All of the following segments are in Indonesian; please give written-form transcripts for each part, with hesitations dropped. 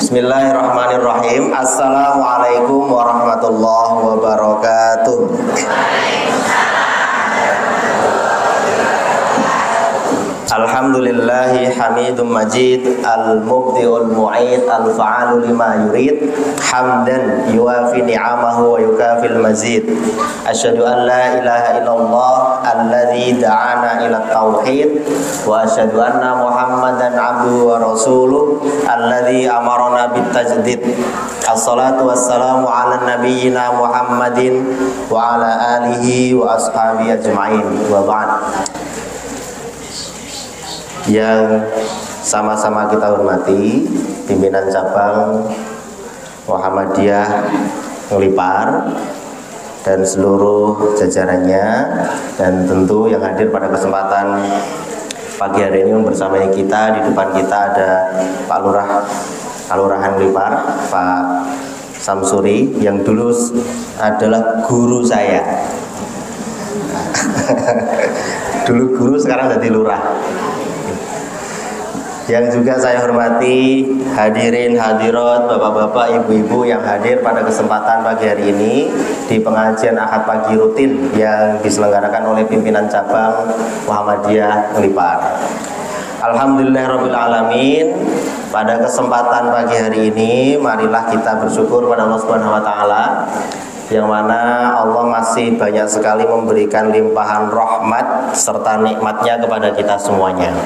Bismillahirrahmanirrahim. Assalamualaikum warahmatullahi wabarakatuh. Alhamdulillahi hamidum majid, al-mubdi'ul mu'id, al-fa'alu lima yurid, hamdan yuwafi ni'amahu wa yukafil mazid. Asyhadu an la ilaha illallah alladzi da'ana ila tauhid, wa asyhadu anna Muhammadan abduhu wa rasuluh alladzi amarna bit tajdid. Assalatu wassalamu ala nabiyyina Muhammadin wa ala alihi wa ashabihi ajma'in. Wa ba'd. Yang sama-sama kita hormati pimpinan cabang Muhammadiyah Ngelipar dan seluruh jajarannya, dan tentu yang hadir pada kesempatan pagi hari ini bersama kita. Di depan kita ada Pak Lurah Kelurahan Ngelipar, Pak Samsuri, yang dulu adalah guru saya. Dulu guru, sekarang jadi lurah. Yang juga saya hormati hadirin hadirat, bapak-bapak, ibu-ibu yang hadir pada kesempatan pagi hari ini di pengajian Ahad pagi rutin yang diselenggarakan oleh pimpinan cabang Muhammadiyah Ngelipar. Alhamdulillahirabbil alamin. Pada kesempatan pagi hari ini marilah kita bersyukur pada Allah Subhanahu wa taala, yang mana Allah masih banyak sekali memberikan limpahan rahmat serta nikmatnya kepada kita semuanya.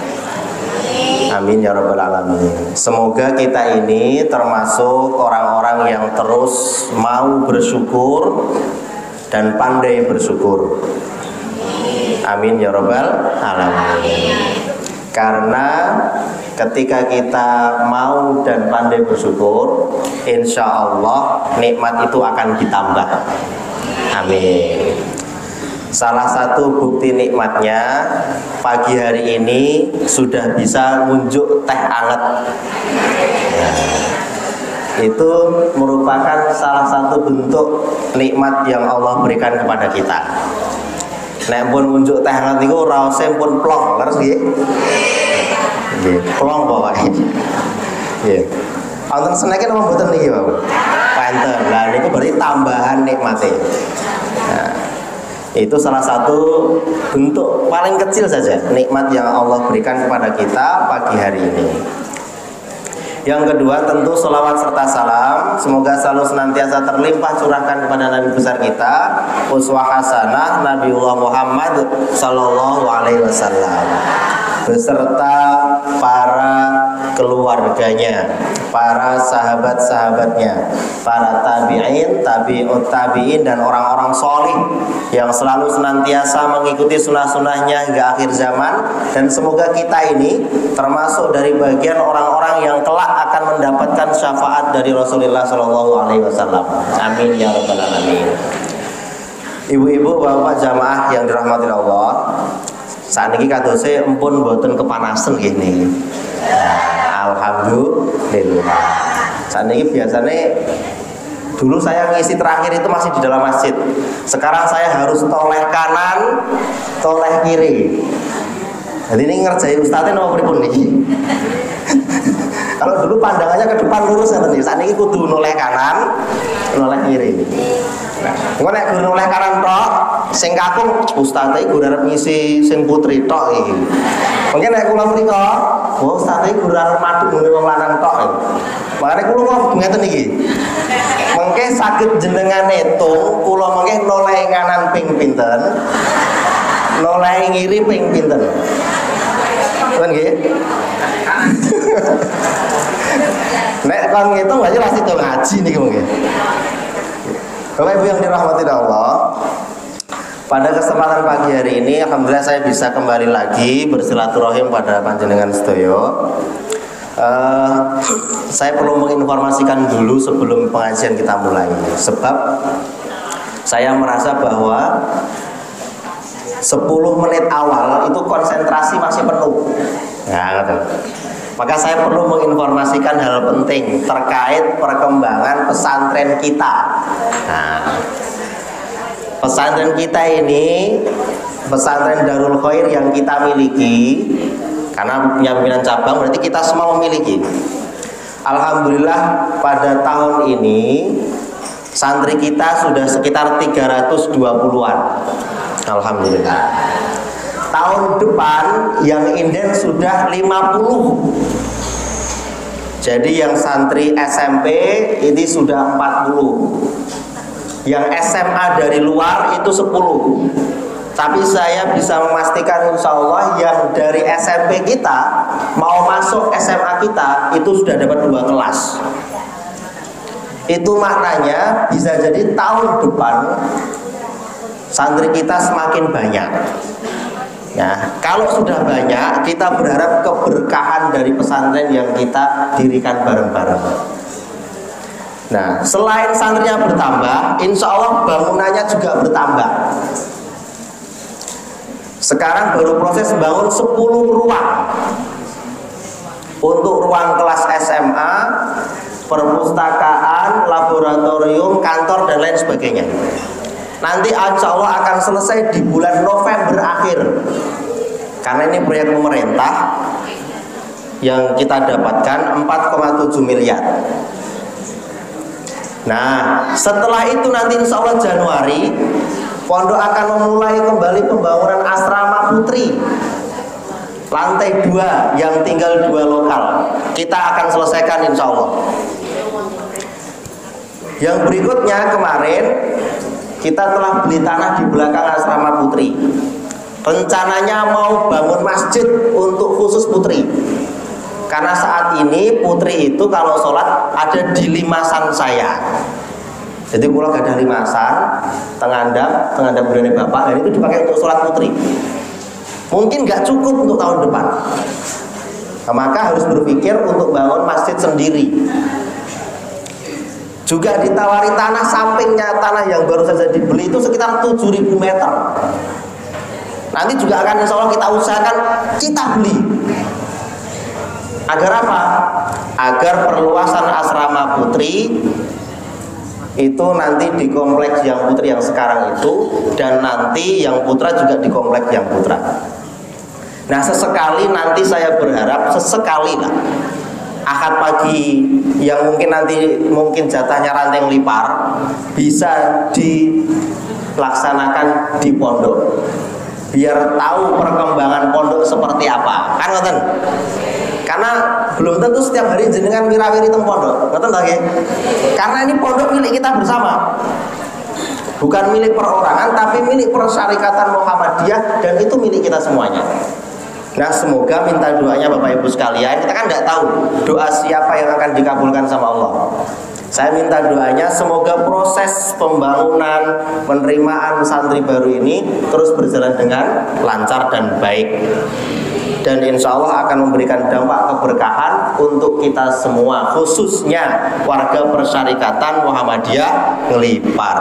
Amin ya rabbal alamin. Semoga kita ini termasuk orang-orang yang terus mau bersyukur dan pandai bersyukur. Amin ya rabbal alamin. Karena ketika kita mau dan pandai bersyukur, insya Allah nikmat itu akan ditambah. Amin. Salah satu bukti nikmatnya, pagi hari ini sudah bisa ngunjuk teh anget. Itu merupakan salah satu bentuk nikmat yang Allah berikan kepada kita. Nek pun ngunjuk teh anget itu raosé pun plong, terus nggih. Nggih, plong pokoke. Nggih. Wonten seneke napa mboten niki, Pak? Panten. Lah niku berarti tambahan nikmate. Nah, itu salah satu bentuk paling kecil saja nikmat yang Allah berikan kepada kita pagi hari ini. Yang kedua, tentu selawat serta salam semoga selalu senantiasa terlimpah curahkan kepada Nabi besar kita, uswah hasanah Nabiullah Muhammad sallallahu alaihi wasallam, beserta para keluarganya, para sahabat-sahabatnya, para tabi'in, tabi'ut tabi'in, dan orang-orang solih yang selalu senantiasa mengikuti sunnah-sunnahnya hingga akhir zaman. Dan semoga kita ini termasuk dari bagian orang-orang yang kelak akan mendapatkan syafaat dari Rasulullah SAW. Amin ya rabbal alamin. Ibu-ibu, bapak jamaah yang dirahmati Allah, saat ini kadose empun boten kepanasan gini. Alhamdulillah. Saat ini biasanya dulu saya ngisi terakhir itu masih di dalam masjid. Sekarang saya harus toleh kanan, toleh kiri. Jadi ini ngerjain ustadznya nomor pripun niki. Kalau dulu pandangannya ke depan lurus ya tadi. Saat ini kudu noleh kanan, noleh kiri. Nah, engko nek guru noleh kanan tok, sing kakung ustadz iki guru arep ngisi sing putri tok iki. Mungkin nek kula mriko, ustadz iki guru arep madu ngene wong lanang tok iki. Makane kula mau ngeten iki. Mengke saged jenengan netung kula mengke noleh kanan ping pinten, noleh ngiri ping pinten. Kan nggih? Nek kon ngitung aja pasti to ngaji niki mungkin. Bapak Ibu yang dirahmati Allah, pada kesempatan pagi hari ini alhamdulillah saya bisa kembali lagi bersilaturahim pada panjenengan sedaya. Saya perlu menginformasikan dulu sebelum pengajian kita mulai, sebab saya merasa bahwa 10 menit awal itu konsentrasi masih penuh. Ya, betul. Maka saya perlu menginformasikan hal penting terkait perkembangan pesantren kita. Nah, pesantren kita ini, pesantren Darul Khair yang kita miliki, karena punya pimpinan cabang berarti kita semua memiliki. Alhamdulillah pada tahun ini santri kita sudah sekitar 320-an. Alhamdulillah. Tahun depan yang inden sudah 50. Jadi yang santri SMP ini sudah 40. Yang SMA dari luar itu 10. Tapi saya bisa memastikan insya Allah yang dari SMP kita mau masuk SMA kita itu sudah dapat 2 kelas. Itu maknanya bisa jadi tahun depan santri kita semakin banyak. Nah, kalau sudah banyak, kita berharap keberkahan dari pesantren yang kita dirikan bareng-bareng. Nah, selain santrinya bertambah, insya Allah bangunannya juga bertambah. Sekarang baru proses bangun 10 ruang. Untuk ruang kelas SMA, perpustakaan, laboratorium, kantor, dan lain sebagainya. Nanti insya Allah akan selesai di bulan November akhir. Karena ini proyek pemerintah yang kita dapatkan 4,7 miliar. Nah, setelah itu nanti insya Allah Januari pondok akan memulai kembali pembangunan asrama putri lantai 2 yang tinggal 2 lokal. Kita akan selesaikan insya Allah. Yang berikutnya kemarin kita telah beli tanah di belakang asrama putri. Rencananya mau bangun masjid untuk khusus putri. Karena saat ini putri itu kalau sholat ada di limasan saya. Jadi kalau gak ada limasan, tengandap berani bapak, dan itu dipakai untuk sholat putri. Mungkin gak cukup untuk tahun depan. Nah, maka harus berpikir untuk bangun masjid sendiri. Juga ditawari tanah sampingnya tanah yang baru saja dibeli itu sekitar 7.000 meter. Nanti juga akan insya Allah kita usahakan kita beli. Agar apa? Agar perluasan asrama putri itu nanti di kompleks yang putri yang sekarang itu, dan nanti yang putra juga di kompleks yang putra. Nah, sesekali nanti saya berharap sesekali lah Ahad pagi yang mungkin jatahnya ranting lipar bisa dilaksanakan di pondok, biar tahu perkembangan pondok seperti apa, kan ngoten? Karena belum tentu setiap hari jenengan wirawiri teng pondok, ngoten ta nggih? Karena ini pondok milik kita bersama, bukan milik perorangan, tapi milik Persyarikatan Muhammadiyah, dan itu milik kita semuanya. Nah, semoga minta doanya Bapak Ibu sekalian. Kita kan tidak tahu doa siapa yang akan dikabulkan sama Allah. Saya minta doanya semoga proses pembangunan penerimaan santri baru ini terus berjalan dengan lancar dan baik. Dan insya Allah akan memberikan dampak keberkahan untuk kita semua, khususnya warga Persyarikatan Muhammadiyah Ngelipar.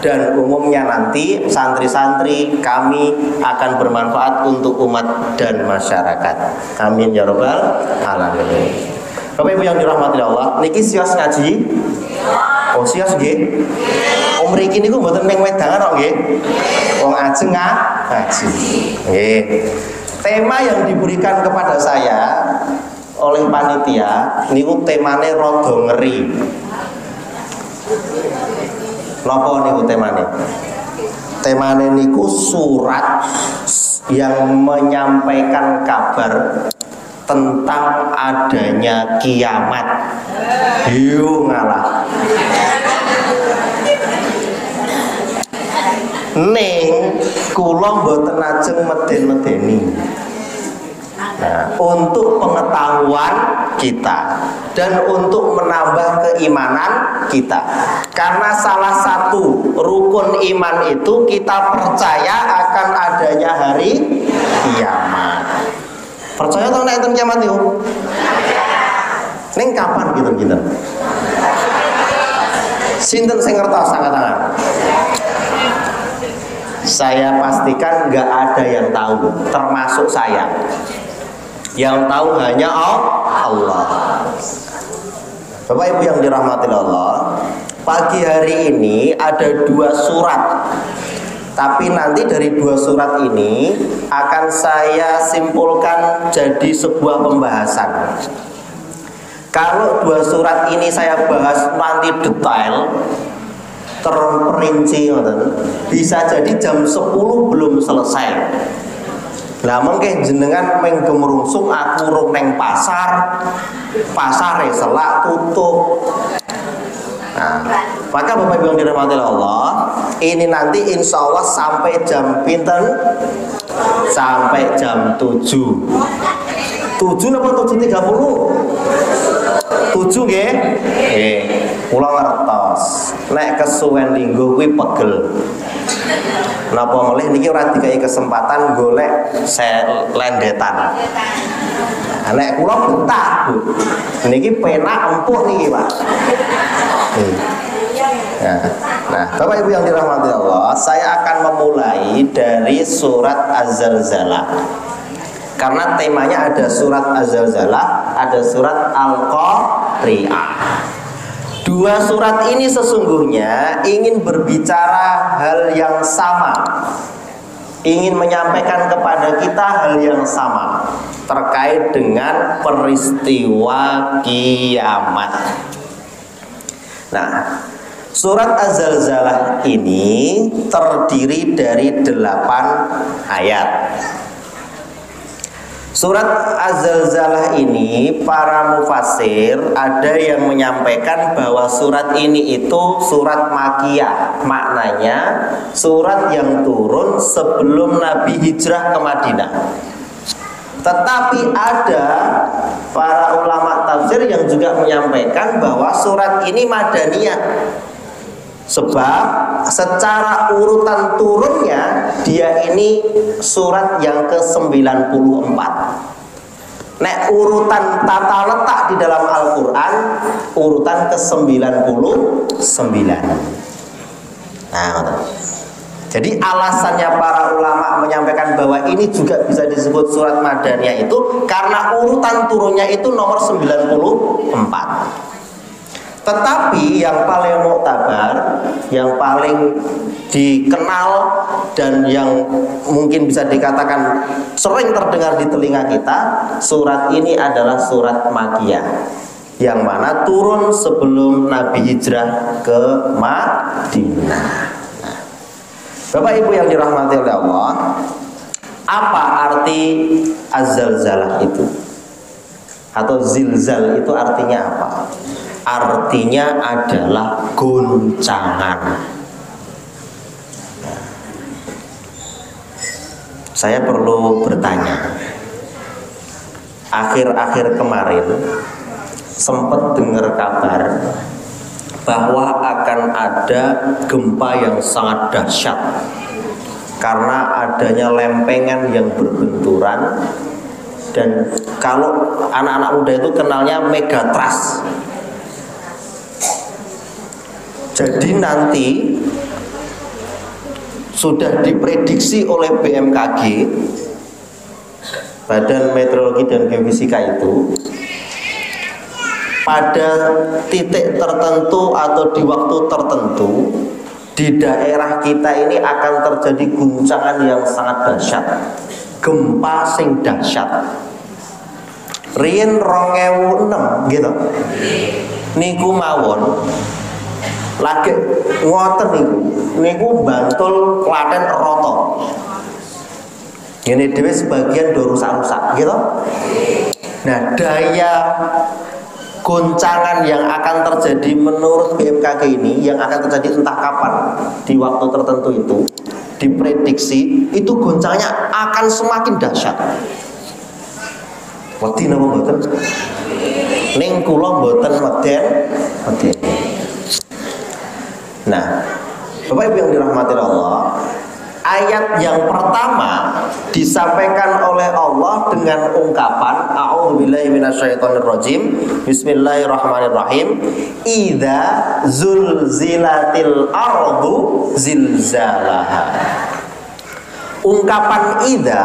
Dan umumnya nanti santri-santri kami akan bermanfaat untuk umat dan masyarakat. Amin ya rabbal alamin. Bapak Ibu yang dirahmati Allah, niki sios ngaji? Oh sios nggih. Mriki niku mboten ning wedangan kok nggih. Wong ajeng ngaji. Nggih. Tema yang diberikan kepada saya oleh panitia niku temane rada ngeri. Napa niku temane? Temane niku surat yang menyampaikan kabar tentang adanya kiamat. Yo ngalah. Ning kula mboten ajeng meden-medeni. Nah, untuk pengetahuan kita dan untuk menambah keimanan kita. Karena salah satu rukun iman itu kita percaya akan adanya hari kiamat. Percaya atau nek enten kiamat yo? Ning kapan gitu? Sinten sing ngertos angkat tangan? Saya pastikan nggak ada yang tahu, termasuk saya. Yang tahu hanya Allah. Bapak Ibu yang dirahmati Allah, pagi hari ini ada 2 surat. Tapi nanti dari 2 surat ini akan saya simpulkan jadi sebuah pembahasan. Kalau dua surat ini saya bahas nanti detail terperinci, bisa jadi jam 10 belum selesai. Nah mungkin jenengan menggemerungsung aku rung neng pasar selak tutup. Nah, maka Bapak Ibu yang dirahmati Allah, ini nanti insya Allah sampai jam pinten? Sampai jam 7 apa 7.30? 7 nggih? Nggih. Kula ngertos. Nek kesuwen linggo kuwi pegel. Napa mulih niki ora dikai kesempatan golek lendetan. Nek kula betah, Bu. Niki penak empuk niki, Pak. Nah, Bapak Ibu yang dirahmati Allah, saya akan memulai dari surat Az-Zalzalah. Karena temanya ada surat Az-Zalzalah, ada surat Al-Qari'ah. Dua surat ini sesungguhnya ingin berbicara hal yang sama, ingin menyampaikan kepada kita hal yang sama terkait dengan peristiwa kiamat. Nah, surat Az-Zalzalah ini terdiri dari 8 ayat. Surat Az-Zalzalah ini para mufassir ada yang menyampaikan bahwa surat ini itu surat Makkiyah. Maknanya surat yang turun sebelum Nabi hijrah ke Madinah. Tetapi ada para ulama tafsir yang juga menyampaikan bahwa surat ini Madaniyah. Sebab secara urutan turunnya dia ini surat yang ke-94. Nek urutan tata letak di dalam Al-Quran urutan ke-99. Nah, jadi alasannya para ulama menyampaikan bahwa ini juga bisa disebut surat Madaniyah itu karena urutan turunnya itu nomor 94. Tetapi yang paling muktabar, yang paling dikenal dan yang mungkin bisa dikatakan sering terdengar di telinga kita, surat ini adalah surat Makkiyah, yang mana turun sebelum Nabi hijrah ke Madinah. Nah, Bapak Ibu yang dirahmati oleh Allah, apa arti Az-Zalzalah itu? Atau zilzal itu artinya apa? Artinya adalah goncangan. Saya perlu bertanya. Akhir-akhir kemarin sempat dengar kabar bahwa akan ada gempa yang sangat dahsyat karena adanya lempengan yang berbenturan. Dan kalau anak-anak muda itu kenalnya megatrust. Jadi nanti sudah diprediksi oleh BMKG, Badan Meteorologi dan Geofisika itu, pada titik tertentu atau di waktu tertentu di daerah kita ini akan terjadi guncangan yang sangat dahsyat, gempa sing dahsyat. Riyen 2006 gitu. Niku mawon lagi ngoten niku Bantul, Klaten, Roto. Ini dhewe sebagian do rusak-rusak gitu. Nah, daya goncangan yang akan terjadi menurut BMKG ini, yang akan terjadi entah kapan di waktu tertentu itu diprediksi itu goncangannya akan semakin dahsyat. Wedi napa mboten? Ning kula mboten meden. Nah, Bapak Ibu yang dirahmati Allah, ayat yang pertama disampaikan oleh Allah dengan ungkapan A'udzubillahi minasyaitonirrajim. Bismillahirrahmanirrahim. Idza zulzilatil ardu zilzalaha. Ungkapan idza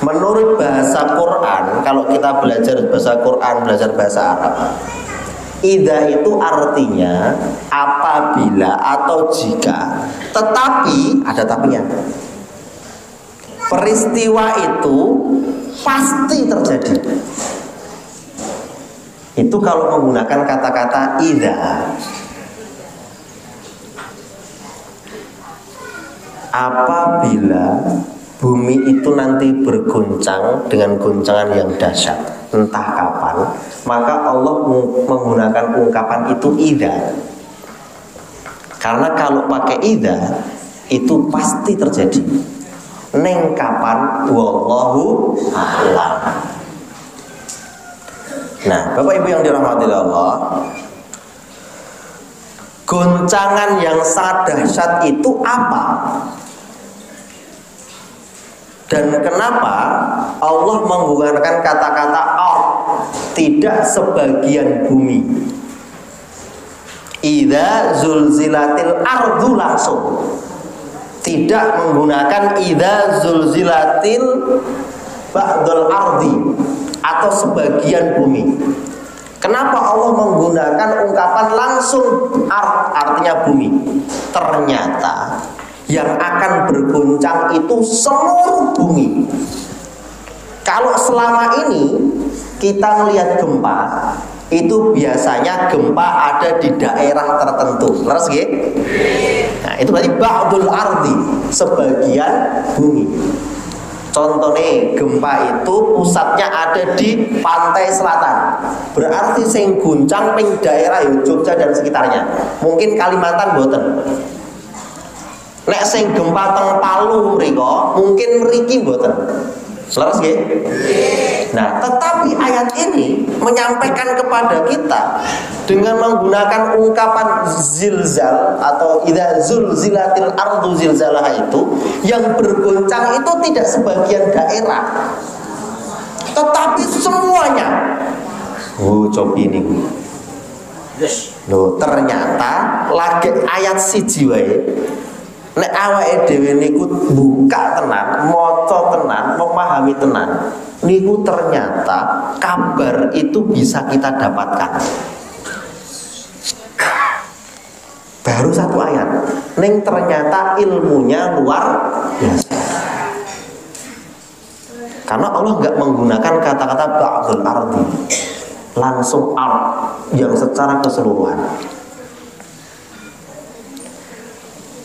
menurut bahasa Quran, kalau kita belajar bahasa Quran, belajar bahasa Arab, idza itu artinya apabila atau jika. Tetapi ada tapinya. Peristiwa itu pasti terjadi. Itu kalau menggunakan kata-kata idza. Apabila bumi itu nanti berguncang dengan guncangan yang dahsyat, entah kapan, maka Allah menggunakan ungkapan itu idza. Karena kalau pakai idza itu pasti terjadi. Neng kapan wallahu a'lam. Nah, Bapak Ibu yang dirahmati Allah, goncangan yang sangat dahsyat itu apa? Dan kenapa Allah menggunakan kata-kata ard, tidak sebagian bumi? Idza zulzilatil ardu langsung, tidak menggunakan idza zulzilatil ba'dul ardi atau sebagian bumi. Kenapa Allah menggunakan ungkapan langsung ard, artinya bumi? Ternyata yang akan berguncang itu seluruh bumi. Kalau selama ini kita melihat gempa, itu biasanya gempa ada di daerah tertentu. Leres nggih? Nah, itu berarti ba'dul ardi, sebagian bumi. Contohnya gempa itu pusatnya ada di pantai selatan. Berarti sing guncang ping daerah Jogja dan sekitarnya. Mungkin Kalimantan mboten. Nek sing gempa teng Palu mriko, mungkin mriki mboten. Leres nggih? Nah, tetapi ayat ini menyampaikan kepada kita dengan menggunakan ungkapan zilzal atau idza zulzilatil ardu zilzalaha itu, yang bergoncang itu tidak sebagian daerah, tetapi semuanya. Oh, cobi ini. Loh, ternyata lagi ayat siji wae. Nek awake dhewe niku buka tenan, maca tenan, memahami tenan, niku ternyata kabar itu bisa kita dapatkan. Baru satu ayat, ning ternyata ilmunya luar biasa. Karena Allah nggak menggunakan kata-kata ba'dul ardi, langsung ard yang secara keseluruhan.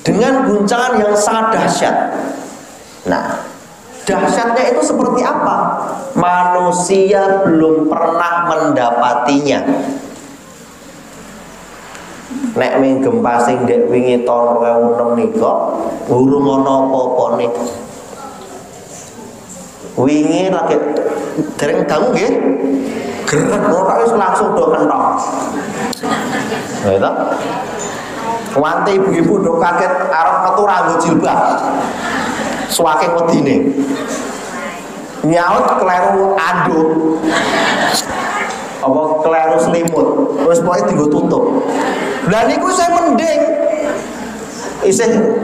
Dengan guncangan yang sangat dahsyat. Nah, dahsyatnya itu seperti apa? Manusia belum pernah mendapatinya. Nek ming gempa sing dek wingi tahun 2006 nika, urung ana apa-apane. Wingi lagi dereng dangu nggih. Gerak ora wis langsung do kenthong. Lha itu wante ibu-ibu do kaget arep metu ranggo jilbab. Suwake wedine. Nyaut kleru anduk. Apa kleru selimut. Wis pokoke dienggo tutup. Lah niku saya mending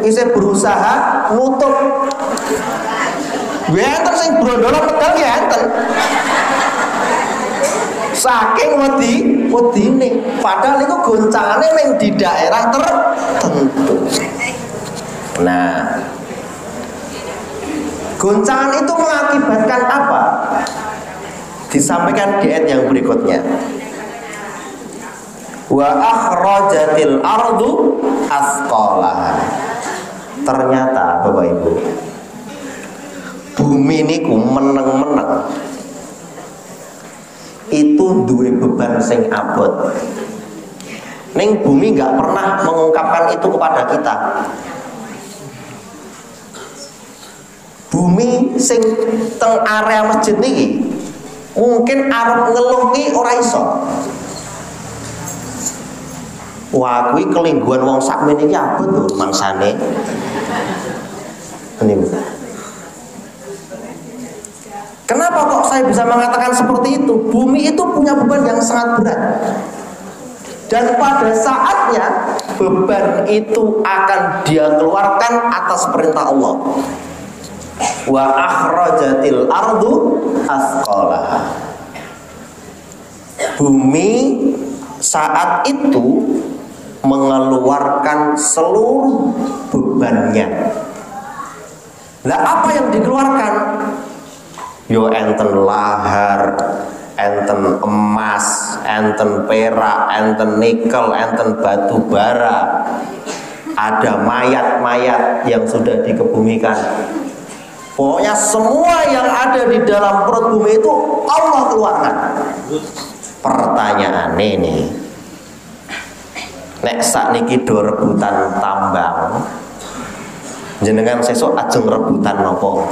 isih berusaha nutup. Enten sing brondolo medal ya enten. Saking wedine, padahal itu goncangane ning di daerah tertentu. Nah, goncangan itu mengakibatkan apa? Disampaikan di ayat yang berikutnya. Wa akhrajatil ardu asqalaha. Ternyata Bapak Ibu, bumi niku meneng-meneng itu duwe beban sing abot. Ning bumi nggak pernah mengungkapkan itu kepada kita. Bumi sing teng area masjid niki mungkin arep ngeluh ki ora iso. Wah, kuwi kelingguhan wong sakmene iki abot lho mangsane. Ini. Kenapa kok saya bisa mengatakan seperti itu? Bumi itu punya beban yang sangat berat. Dan pada saatnya beban itu akan dia keluarkan atas perintah Allah. Wa akhrajatil ardu asqalaha. Bumi saat itu mengeluarkan seluruh bebannya. Lah apa yang dikeluarkan? Yo enten lahar, enten emas, enten perak, enten nikel, enten batu bara, ada mayat-mayat yang sudah dikebumikan. Pokoknya semua yang ada di dalam perut bumi itu Allah keluarkan. Pertanyaan ini, nek sakniki do rebutan tambang, jenengan sesuk ajeng rebutan nopo?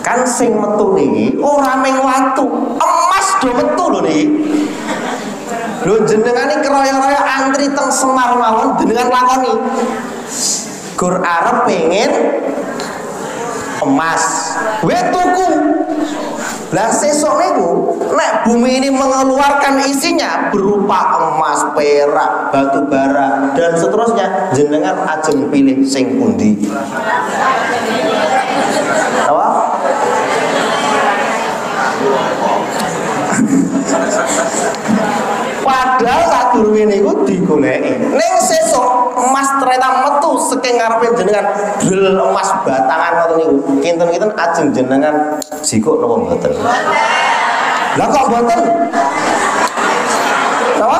Kan sing metu niki ora mung watu, emas do metu lho niki. Lho jenengan iki keroyo-royo antri teng Semar mawon jenengan lakoni. Gur arep pengen emas, we tuku. Lah sesuk niku nek bumi ini mengeluarkan isinya berupa emas, perak, batu bara dan seterusnya, jenengan ajeng pilih sing pundi? Apa? Padahal saat dulu ini gue digoleki. Neng sesok emas ternyata metu saking ngarepin jenengan bel emas batangan ngoten niku. Kinten-kinten ajeng jenengan jiko napa mboten? Lah kok mboten? Napa?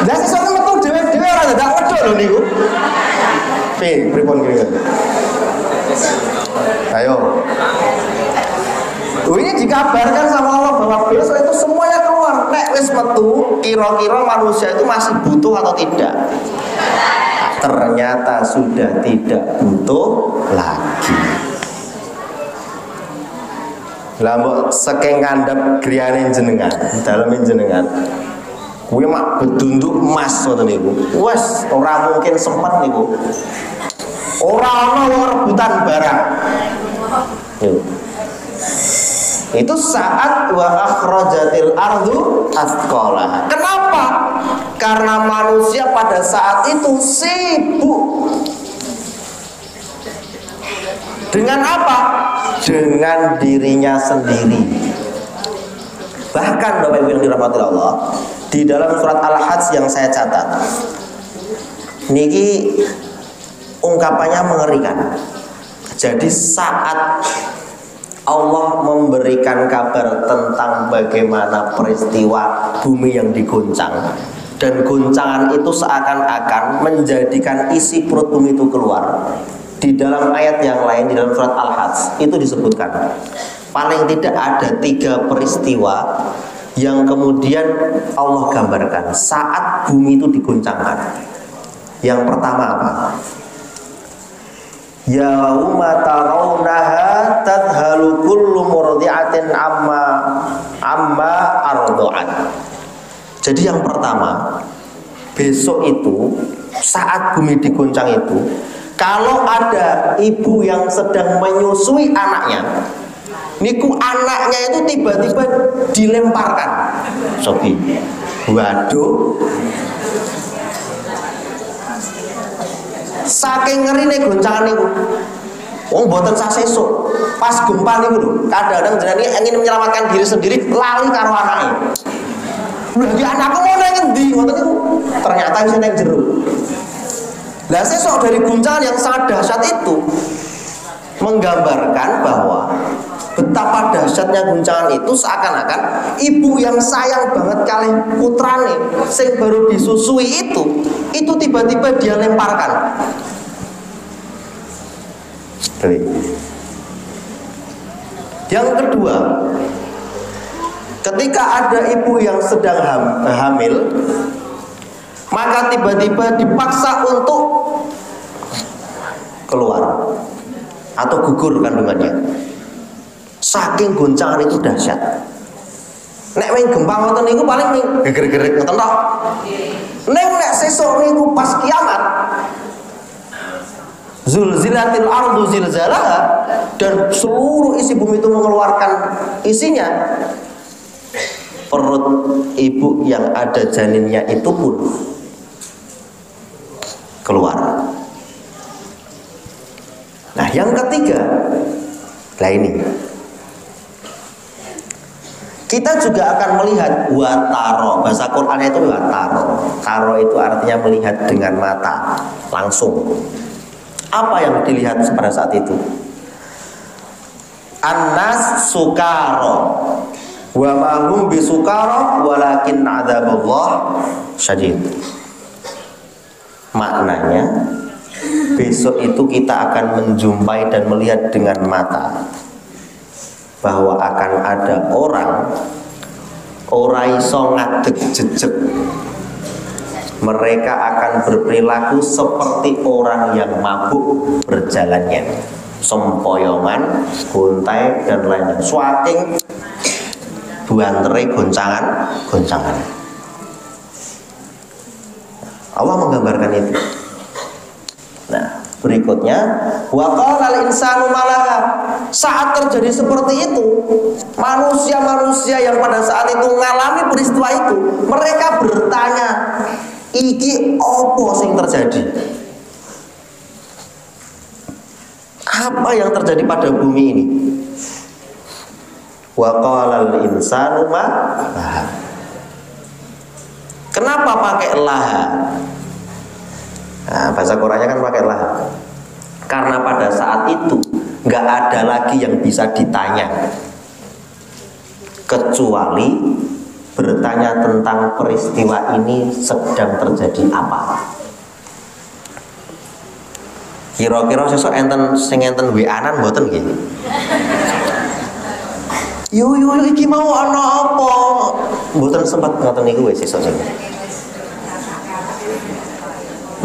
Lah sesok metu dhewe-dhewe ora dadak wedhok lho niku. Pripun kira-kira? Ayo. Ini dikabarkan sama Allah bahwa besok itu semuanya keluar. Nek wis metu, kira-kira manusia itu masih butuh atau tidak? Ternyata sudah tidak butuh lagi. Lah mbok saking ngandhap griyane jenengan, daleme jenengan. Kuwi mak bedunduk emas ngoten niku. Wes ora mungkin sempat niku. Ora ana wong rebutan barang. Itu saat wa akhrajatil ardu athqalaha. Kenapa? Karena manusia pada saat itu sibuk dengan apa? Dengan dirinya sendiri. Bahkan Bapak Ibu yang dirahmati Allah, di dalam surat Al-Hajj yang saya catat, niki ungkapannya mengerikan. Jadi saat Allah memberikan kabar tentang bagaimana peristiwa bumi yang diguncang, dan guncangan itu seakan-akan menjadikan isi perut bumi itu keluar. Di dalam ayat yang lain, di dalam surat Al-Hajj itu disebutkan paling tidak ada 3 peristiwa yang kemudian Allah gambarkan saat bumi itu diguncangkan. Yang pertama apa? Yauma tarawnaha tadhalu kullu murdi'atin amma arda'at. Jadi yang pertama, besok itu saat bumi diguncang itu, kalau ada ibu yang sedang menyusui anaknya, niku anaknya itu tiba-tiba dilemparkan. Sobi, waduh, saking ngerine goncangan niku. Wong mboten sasesuk. Pas gempa niku lho, kadang-kadang jenenge ingin menyelamatkan diri sendiri lali karo anake. Lha iki anakku mau nang endi? Ngoten niku. Ternyata wis nang jero. Lah sesuk dari guncangan yang sangat dahsyat itu menggambarkan bahwa betapa dahsyatnya guncangan itu seakan-akan ibu yang sayang banget kali putrane sing baru disusui itu tiba-tiba dia lemparkan. Yang kedua, ketika ada ibu yang sedang hamil, maka tiba-tiba dipaksa untuk keluar atau gugur kandungannya. Saking goncangan itu dahsyat. Nek wing gempa ngoten niku paling geger-geger ngoten tok. Nek sesuk niku pas kiamat, zulzilatil ardu zilzalaha, dan seluruh isi bumi itu mengeluarkan isinya, perut ibu yang ada janinnya itu pun keluar. Nah yang ketiga, nah ini kita juga akan melihat wataro. Bahasa Qurannya itu wataro. Taro itu artinya melihat dengan mata langsung. Apa yang dilihat pada saat itu? Annas sukaro wa ma hum bisukaro walakin adzabullah syadid. Maknanya besok itu kita akan menjumpai dan melihat dengan mata bahwa akan ada orang iso ngadeg jejeg. Mereka akan berperilaku seperti orang yang mabuk berjalannya, sempoyongan, gontai dan lainnya, swaking buantere goncangan. Allah menggambarkan itu. Nah, berikutnya wa qalal insanu malaha. Saat terjadi seperti itu, manusia-manusia yang pada saat itu mengalami peristiwa itu, mereka bertanya, iki apa sing terjadi? Apa yang terjadi pada bumi ini? Wa qalal insanu malaha. Kenapa pakai laha? Nah, bahasa Koreanya kan pakai laha. Karena pada saat itu nggak ada lagi yang bisa ditanya kecuali bertanya tentang peristiwa ini sedang terjadi apa. Kira-kira sesuk enten sing enten WA-an mboten nggih? Yo iki mau ana apa? Mboten sempat ngoten niku wis sesuk.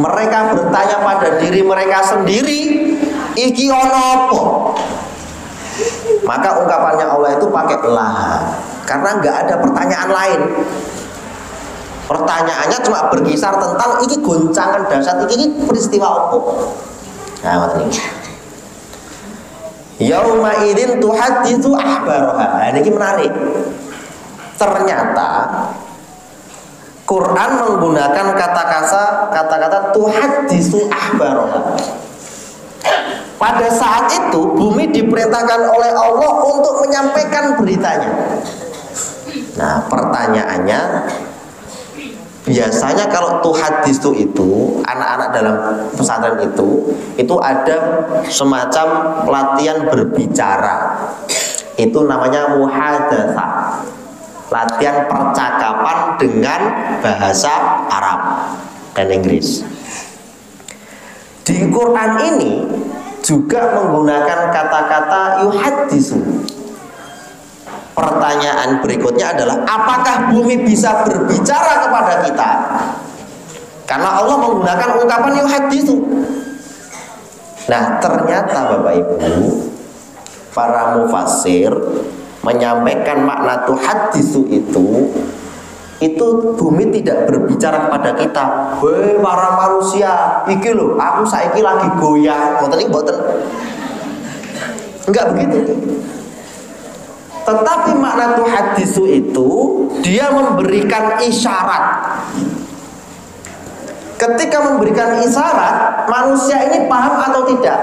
Mereka bertanya pada diri mereka sendiri, iki ana apa? Maka ungkapannya Allah itu pakai laha, karena nggak ada pertanyaan lain. Pertanyaannya cuma berkisar tentang iki goncangan dahsyat iki peristiwa apa. Nah, ini. Yauma idzin tuhadditsu akhbaraha. Nah, ini menarik. Ternyata Quran menggunakan kata-kata tuhadditsu akhbaraha. Pada saat itu bumi diperintahkan oleh Allah untuk menyampaikan beritanya. Nah, pertanyaannya, biasanya kalau tuhaditsu itu anak-anak dalam pesantren itu ada semacam latihan berbicara. Itu namanya muhadatsah. Latihan percakapan dengan bahasa Arab dan Inggris. Di Quran ini juga menggunakan kata-kata yuhaddisu. Pertanyaan berikutnya adalah, apakah bumi bisa berbicara kepada kita? Karena Allah menggunakan ungkapan yuhaddisu. Nah, ternyata Bapak Ibu, para mufassir menyampaikan makna tuhaddisu itu bumi tidak berbicara kepada kita. Hei para manusia, iki lho, aku saiki lagi goyang. Mboten. Enggak begitu. Tetapi makna tuhaddisu itu dia memberikan isyarat. Ketika memberikan isyarat, manusia ini paham atau tidak?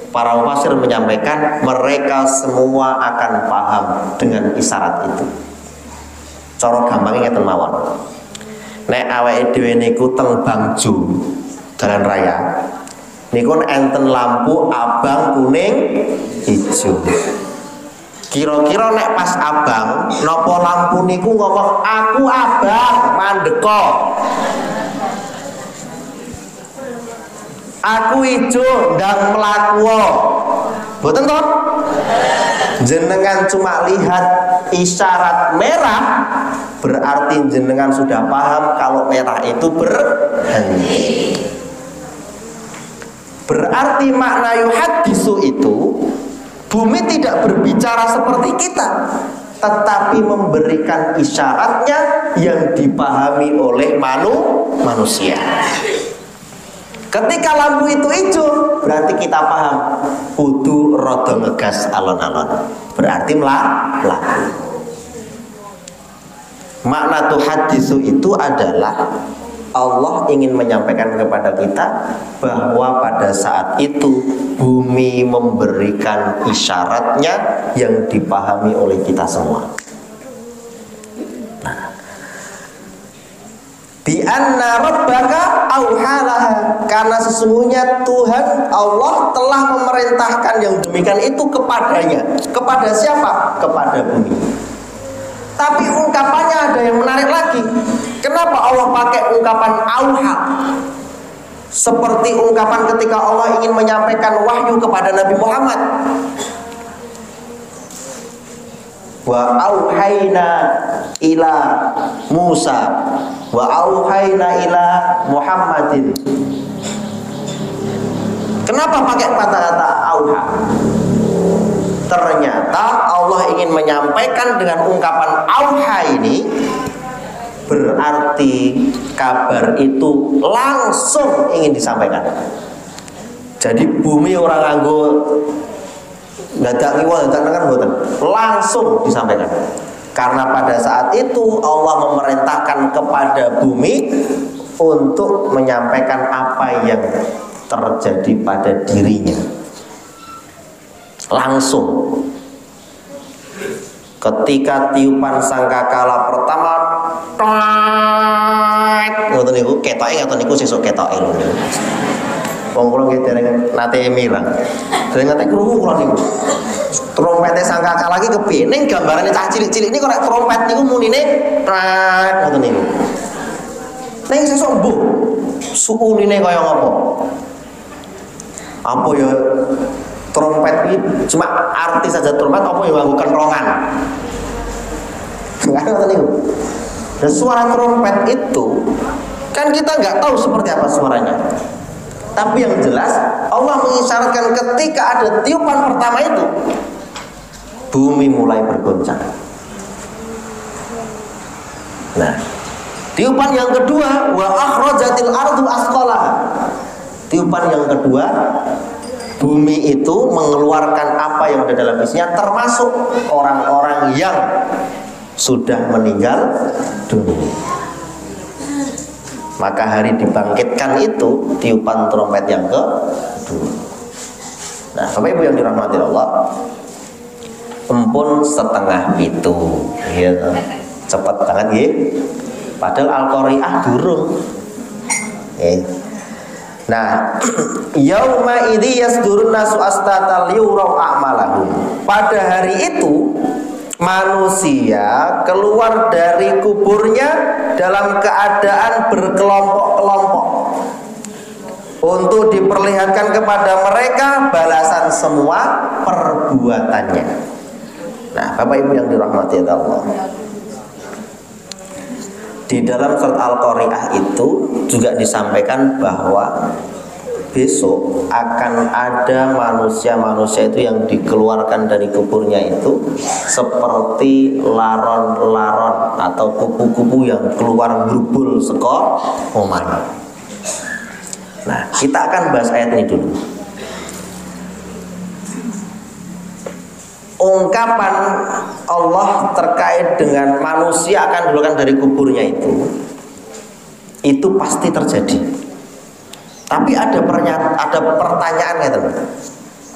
Para mufassir menyampaikan mereka semua akan paham dengan isyarat itu. Cara gampangnya ngeten mawon. Nek awake dhewe niku teng Bangjo, jalan raya. Niku enten lampu abang, kuning, hijau. Kira-kira nek pas abang, napa lampu niku ngomong aku abang, mandeka. Aku ijo ndang mlaku. Boten toh? Jenengan cuma lihat isyarat merah, berarti jenengan sudah paham kalau merah itu berhenti. Berarti makna yuhaddisu itu bumi tidak berbicara seperti kita, tetapi memberikan isyaratnya yang dipahami oleh manusia. Ketika lampu itu hijau, berarti kita paham kudu rada ngegas alon-alon. Berarti mlaku. Makna tuhaddisu itu adalah Allah ingin menyampaikan kepada kita bahwa pada saat itu bumi memberikan isyaratnya yang dipahami oleh kita semua. Nah, Bi anna rabbaka auhalaha, karena sesungguhnya Tuhan Allah telah memerintahkan yang demikian itu kepadanya. Kepada siapa? Kepada bumi. Tapi ungkapannya ada yang menarik lagi. Kenapa Allah pakai ungkapan auha? Seperti ungkapan ketika Allah ingin menyampaikan wahyu kepada Nabi Muhammad. Wa auhayna ila Musa wa auhayna ila Muhammadin. Kenapa pakai kata-kata auha? Ternyata Allah ingin menyampaikan dengan ungkapan auha ini, berarti kabar itu langsung ingin disampaikan. Jadi bumi orang nganggo langsung disampaikan. Karena pada saat itu Allah memerintahkan kepada bumi untuk menyampaikan apa yang terjadi pada dirinya. Langsung. Ketika tiupan sangkakala pertama, ngoten niku ketoke ngoten niku sesuk ketoke lho. Wong kula nggih dereng nate mirang. Dereng nate krungu kula niku. Trompete sangkakala lagi kepiye? Ning gambarane cah cilik-cilik niku nek trompet niku munine ngoten niku. Ning sesuk mbuh suunine kaya ngopo? Apa ya trompet ini cuma artis saja trompet, apa yang nganggo kentongan. Dan suara trompet itu kan kita nggak tahu seperti apa suaranya. Tapi yang jelas Allah mengisyaratkan ketika ada tiupan pertama itu, bumi mulai bergoncang. Nah, tiupan yang kedua, wa akhrajatil ardu asqalaha. Tiupan yang kedua, bumi itu mengeluarkan apa yang ada dalam isinya, termasuk orang-orang yang sudah meninggal dunia. Maka hari dibangkitkan itu tiupan trompet yang kedua. Nah, Bapak Ibu yang dirahmati Allah, empun setengah itu, ya, cepet banget ya. Padahal Al-Qari'ah durung. Nah, yauma idzi yasdurun nasu astatal yurau a'malahum. Pada hari itu manusia keluar dari kuburnya dalam keadaan berkelompok-kelompok untuk diperlihatkan kepada mereka balasan semua perbuatannya. Nah, Bapak Ibu yang dirahmati Allah, di dalam surat Al-Qari'ah itu juga disampaikan bahwa besok akan ada manusia-manusia itu yang dikeluarkan dari kuburnya itu seperti laron-laron atau kupu-kupu yang keluar berubul saka omah. Nah, kita akan bahas ayat ini dulu. Ungkapan Allah terkait dengan manusia akan dikeluarkan dari kuburnya itu pasti terjadi. Tapi ada pertanyaan gitu.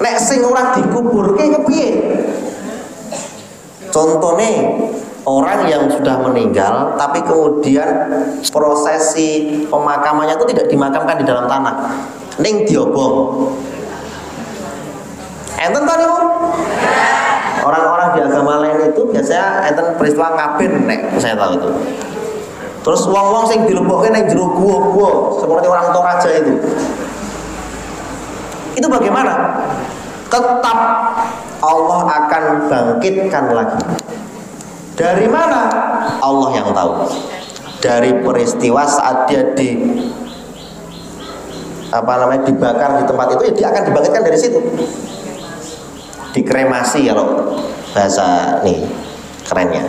Nek sing ora dikubur ki kepiye? Contohnya orang yang sudah meninggal tapi kemudian prosesi pemakamannya itu tidak dimakamkan di dalam tanah, ning diobong. Enten to niku? Orang-orang di agama lain itu biasanya enten peristiwa kabin nek saya tahu itu. Terus wong-wong sing dilebokke ning jero guwa-guwa seperti orang Toraja itu. Itu bagaimana? Tetap Allah akan bangkitkan lagi. Dari mana? Allah yang tahu. Dari peristiwa saat dia dibakar di tempat itu, ya dia akan dibangkitkan dari situ. Dikremasi kalau bahasa nih kerennya.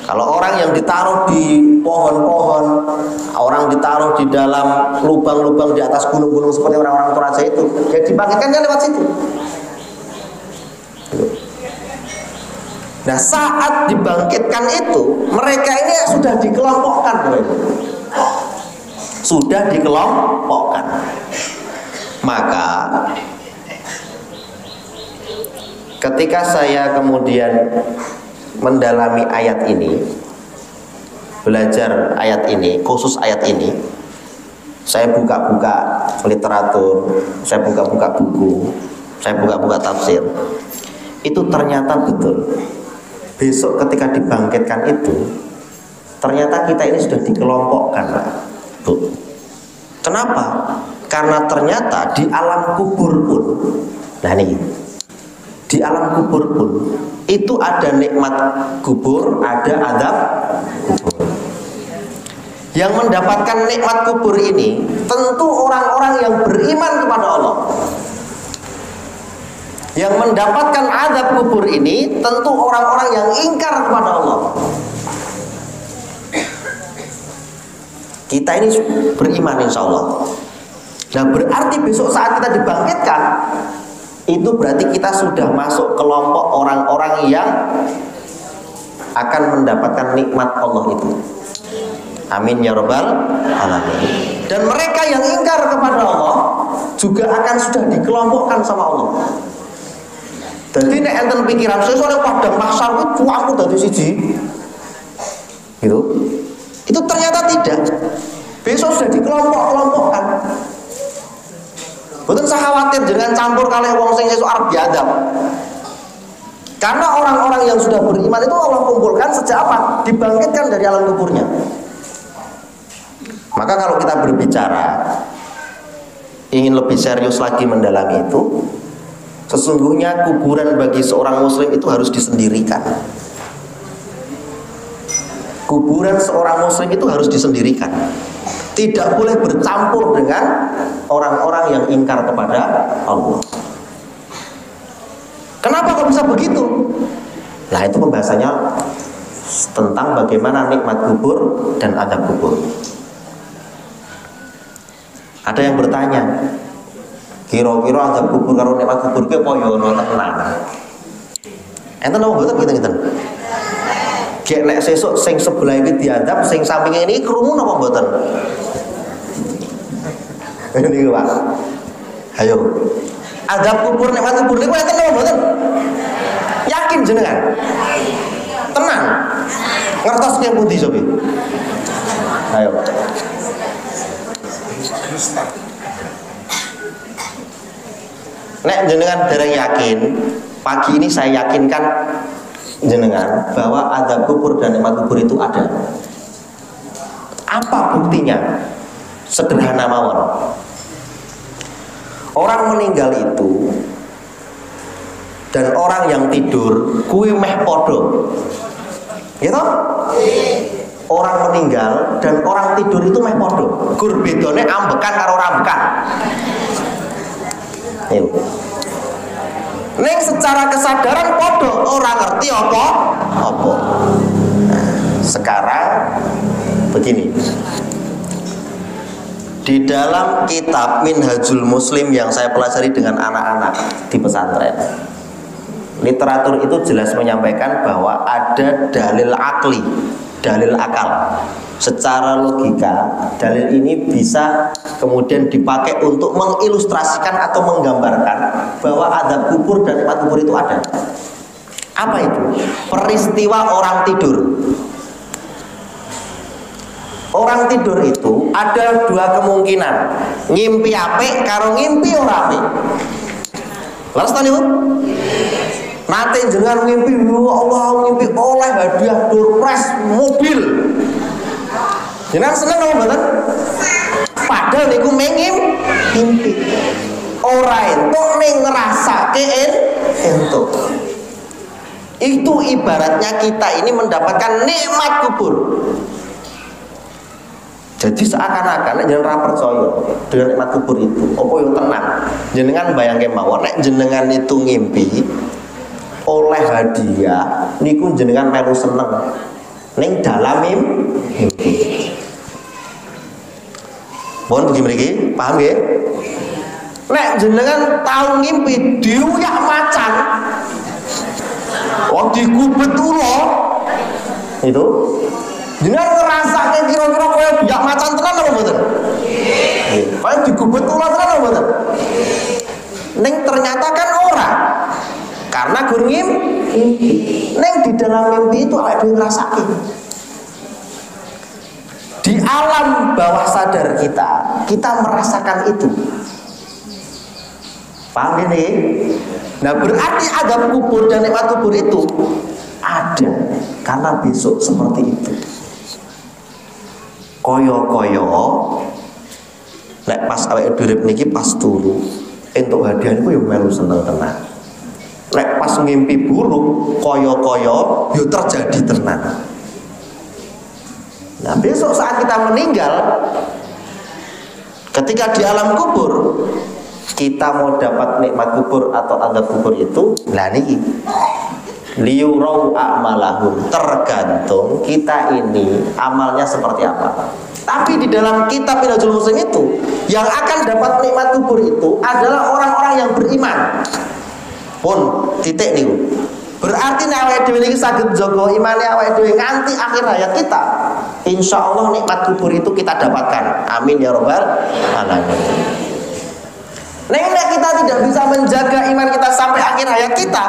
Kalau orang yang ditaruh di pohon-pohon, orang ditaruh di dalam lubang-lubang di atas gunung-gunung seperti orang-orang Toraja itu, ya dibangkitkan kan lewat situ. Nah, saat dibangkitkan itu, mereka ini sudah dikelompokkan, sudah dikelompokkan. Maka ketika saya kemudian mendalami ayat ini, belajar ayat ini, khusus ayat ini, saya buka-buka literatur, saya buka-buka buku, saya buka-buka tafsir. Itu ternyata betul. Besok ketika dibangkitkan itu, ternyata kita ini sudah dikelompokkan, Bu. Kenapa? Karena ternyata di alam kubur pun, nah ini, di alam kubur pun itu ada nikmat kubur, ada azab kubur. Yang mendapatkan nikmat kubur ini tentu orang-orang yang beriman kepada Allah. Yang mendapatkan azab kubur ini tentu orang-orang yang ingkar kepada Allah. Kita ini beriman insya Allah. Nah berarti besok saat kita dibangkitkan, itu berarti kita sudah masuk kelompok orang-orang yang akan mendapatkan nikmat Allah itu. Amin ya rabbal alamin. Dan mereka yang ingkar kepada Allah juga akan sudah dikelompokkan sama Allah. Jadi nek enten pikiran sesuatu padang mahsyar itu cuaku dadi siji. Gitu. Itu ternyata tidak. Besok sudah dikelompok-kelompokkan. Boten usah khawatir dengan campur kalih wong sing sesuk arep diadab. Karena orang-orang yang sudah beriman itu Allah kumpulkan sejak apa? Dibangkitkan dari alam kuburnya. Maka kalau kita berbicara ingin lebih serius lagi mendalami itu, sesungguhnya kuburan bagi seorang muslim itu harus disendirikan. Kuburan seorang muslim itu harus disendirikan. Tidak boleh bercampur dengan orang-orang yang ingkar kepada Allah. Kenapa kok bisa begitu? Nah itu pembahasannya tentang bagaimana nikmat kubur dan azab kubur. Ada yang bertanya, kira-kira azab kubur karo nikmat kubur ki apa ya ono tenan. Enten apa mboten ngeten-ngeten? Gek nek sesuk sing sebelah iki diadab, sing sampinge ini krungu napa mboten? Ini Pak. Ayo. Azab kubur nikmat kubur niku enten napa mboten? Yakin jenengan? Tenang. Ngertos yang pundi sobi? Ayo. Nek jenengan dereng yakin, pagi ini saya yakinkan jenengan bahwa azab kubur dan nikmat kubur itu ada. Apa buktinya? Sederhana mawon. Orang meninggal itu dan orang yang tidur kuwi meh podo. Gitu? Orang meninggal dan orang tidur itu meh podo. Gur bedone ambekan karo rambekan. Ning secara kesadaran podo, orang ngerti apa? Apa? Nah, sekarang begini. Di dalam kitab Minhajul Muslim yang saya pelajari dengan anak-anak di pesantren, literatur itu jelas menyampaikan bahwa ada dalil akli, dalil akal. Secara logika, dalil ini bisa kemudian dipakai untuk mengilustrasikan atau menggambarkan bahwa azab kubur dan nikmat kubur itu ada. Apa itu? Peristiwa orang tidur. Orang tidur itu ada dua kemungkinan, ngimpi apik karo ngimpi ora apik. Leres ta niku? Nate jenengan ngimpi, ya Allah ngimpi oleh hadiah doorpress mobil. Jenengan seneng apa mboten? Padahal niku ngimpi. Ora entuk ning ngrasake entuk. Itu ibaratnya kita ini mendapatkan nikmat kubur. Jadi seakan-akan jangan ra percaya dengan nikmat kubur itu. Apa yang tenang? Jenengan bayangke mawon nek jenengan itu ngimpi oleh hadiah niku jenengan melu seneng. Ning dalam mimpi. Mohon begini mriki, paham nggih? Nek jenengan tahu ngimpi diuyak macan. Oh digubet ulo. Itu jenengan ngerasake kira-kira koyo biak macan tenan apa mboten? Nggih. Paling digubet ulo tenan apa mboten? Ning ternyata kan ora. Karena gur ngimpi. Ning di dalam mimpi itu awake dhewe ngrasake. Di alam bawah sadar kita merasakan itu. Paham ini? Nah berarti azab kubur dan nikmat kubur itu ada karena besok seperti itu. Koyo-koyo lek pas awake urip niki pas turu entuk hadiah niku yo melu seneng tenan. Lek pas ngimpi buruk koyo-koyo yo terjadi tenan. Nah besok saat kita meninggal, ketika di alam kubur kita mau dapat nikmat kubur atau azab kubur itu, lah niki liyurau a'malahum, tergantung kita ini amalnya seperti apa. Tapi di dalam kitab Minhajul Muslim itu yang akan dapat nikmat kubur itu adalah orang-orang yang beriman. Pun titik nih. Berarti nek awake dhewe niki saged jaga imane awake dhewe nganti akhir hayat kita. Insyaallah nikmat kubur itu kita dapatkan. Amin ya rabbal alamin. Nek kita tidak bisa menjaga iman kita sampai akhir hayat kita,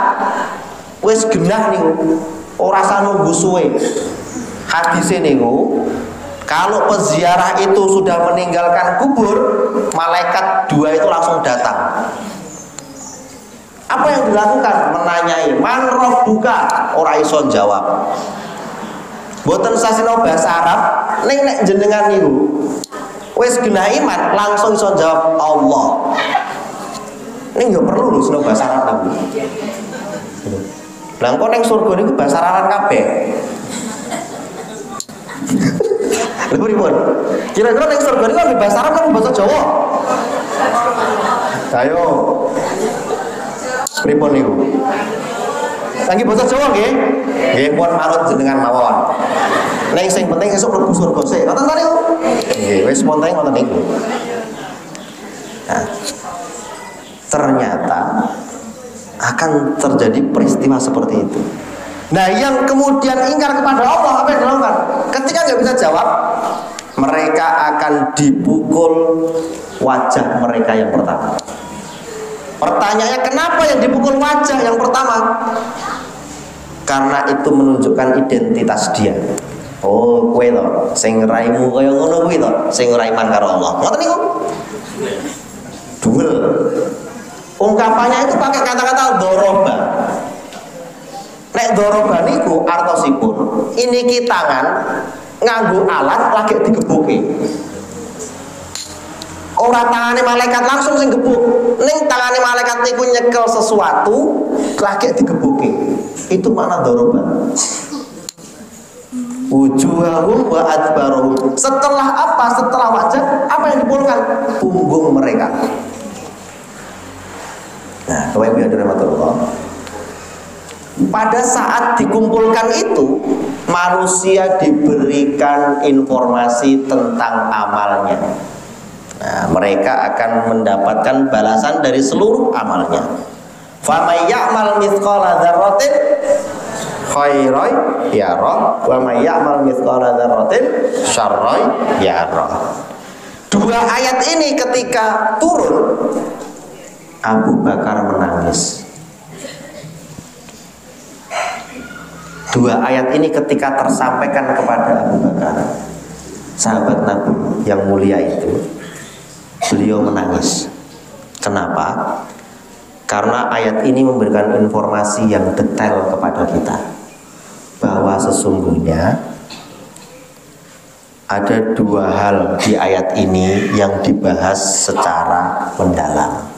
wis genah niku. Ora usah nunggu suwe. Hadise niku, kalau peziarah itu sudah meninggalkan kubur, malaikat dua itu langsung datang. Apa yang dilakukan? Menanyai, man rabbuka, ora iso jawab. Mboten sasino bahasa Arab, nek jenengan niku wis genah iman, langsung iso jawab Allah. Ning yo perlu lho sino bahasa Arab niku. Lah kok ning surga niku bahasa Arab kabeh. Lha pripun? Kira-kira ning surga niku bahasa Arab nang bahasa Jawa? Ayo. Pripun niku? Lagi basa Jawa nggih? Nggih pun manut jenengan mawon. Ning sing penting esuk mlebu surga sik. Ngoten ta niku? Nggih, wis monten ngoten niku. Nah, ternyata akan terjadi peristiwa seperti itu. Nah, yang kemudian ingkar kepada Allah apa yang dilakukan? Ketika nggak bisa jawab, mereka akan dipukul wajah mereka yang pertama. Pertanyaannya, kenapa yang dipukul wajah yang pertama? Karena itu menunjukkan identitas dia. Oh, kowe to, sing raimu kaya ngono kuwi to, sing ora iman karo Allah. Ngoten niku. Duel. Ungkapannya itu pakai kata-kata doroba. Nek doroba niku artosipun ini tangan nganggo alat lagi digebuki. Ora tangane malaikat langsung sing gebuk, ning tangane malaikat niku nyekel sesuatu lagi digebuki. Itu makna doroba. Wujuhahum wa adbarahum. Setelah apa? Setelah wajah, apa yang dipulkan? Punggung mereka. Nah, Bapak Ibu hadirin rahmatullah. Pada saat dikumpulkan itu, manusia diberikan informasi tentang amalnya. Nah, mereka akan mendapatkan balasan dari seluruh amalnya. Faman ya'mal mithqala dzarratin khairan yarah wa may ya'mal mithqala dzarratin syarran yarah. Dua ayat ini ketika turun, Abu Bakar menangis. Dua ayat ini ketika tersampaikan kepada Abu Bakar, sahabat Nabi yang mulia itu, beliau menangis. Kenapa? Karena ayat ini memberikan informasi yang detail kepada kita bahwa sesungguhnya ada dua hal di ayat ini yang dibahas secara mendalam,